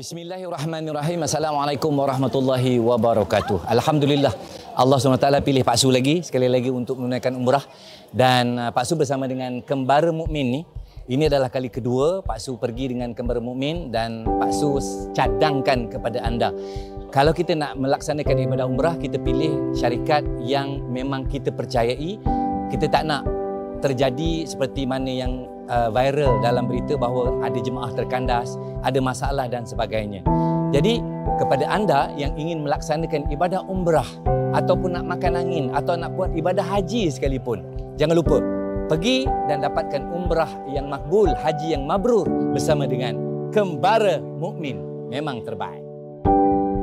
Bismillahirrahmanirrahim. Assalamualaikum warahmatullahi wabarakatuh. Alhamdulillah, Allah SWT pilih Pak Su lagi, sekali lagi untuk menunaikan umrah. Dan Pak Su bersama dengan kembara mukmin ni, ini adalah kali kedua Pak Su pergi dengan kembara mukmin, dan Pak Su cadangkan kepada anda, kalau kita nak melaksanakan ibadah umrah, kita pilih syarikat yang memang kita percayai. Kita tak nak terjadi seperti mana yang viral dalam berita bahawa ada jemaah terkandas, ada masalah dan sebagainya. Jadi kepada anda yang ingin melaksanakan ibadah umrah ataupun nak makan angin atau nak buat ibadah haji sekalipun, jangan lupa pergi dan dapatkan umrah yang makbul, haji yang mabrur bersama dengan kembara mukmin. Memang terbaik.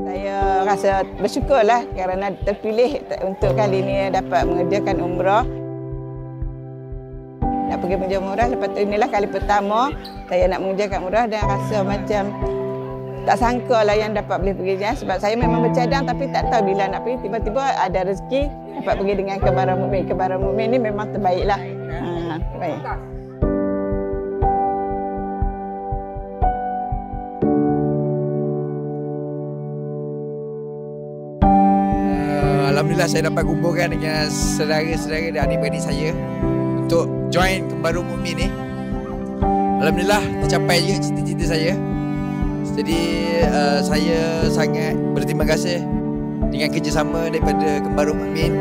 Saya rasa bersyukurlah kerana terpilih untuk kali ini dapat mengerjakan umrah. Nak pergi mengerjakan umrah, lepas tu inilah kali pertama saya nak mengerjakan umrah dan rasa macam tak sangka lah yang dapat boleh pergi je. Sebab saya memang bercadang tapi tak tahu bila nak pergi. Tiba-tiba ada rezeki dapat pergi dengan kembara mukmin. Kembara mukmin ni memang terbaiklah. Baik. Alhamdulillah saya dapat kumpulkan dengan saudara-saudara dan adik-adik saya untuk join kembara mukmin ni. Alhamdulillah tercapai juga cita-cita saya. Jadi saya sangat berterima kasih dengan kerjasama daripada kembara mukmin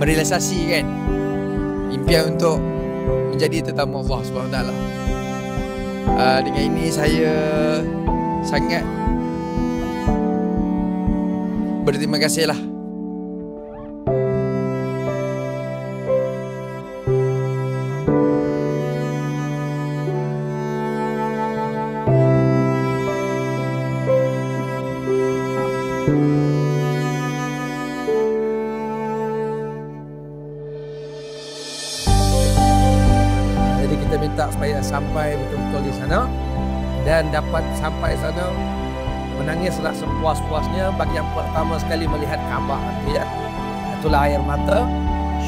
merealisasikan impian untuk menjadi tetamu Allah SWT. Dengan ini saya sangat berterima kasihlah. Jadi kita minta supaya sampai betul-betul di sana dan dapat sampai sana menangislah sepuas-puasnya bagi yang pertama sekali melihat Kaabah, ya. Itulah air mata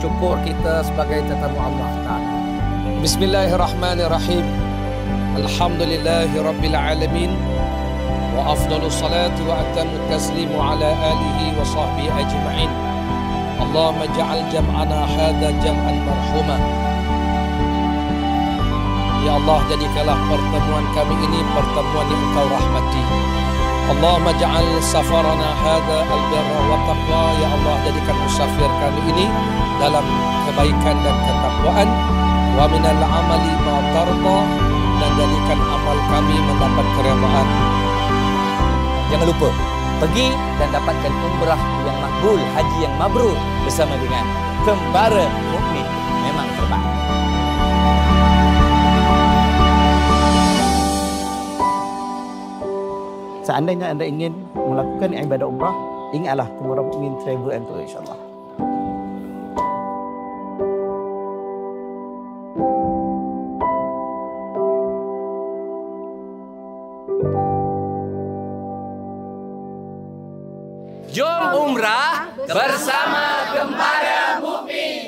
syukur kita sebagai tetamu Allah Taala. Bismillahirrahmanirrahim. Alhamdulillahirabbil alamin. Wa afdalus salati wa atammu taslimu ala alihi wa sahbihi ajma'in. Allahumma ja'al jam'ana hadha jam'an marhuma. Ya Allah, jadikanlah pertemuan kami ini pertemuan yang Engkau rahmati. Allahumma ja'al safarana hadha albirra wa taqwa. Ya Allah, jadikan musafir kami ini dalam kebaikan dan ketakwaan. Wa minal amali ma tarda, dan jadikan amal kami mendapat keredaan. Jangan lupa pergi dan dapatkan umrah yang makbul, haji yang mabrur bersama dengan kembara mukmin. Memang terbaik. Seandainya anda ingin melakukan ibadah umrah, ingatlah kembara mukmin Travel and Tour, insyaAllah. Jom umrah bersama kembara mukmin.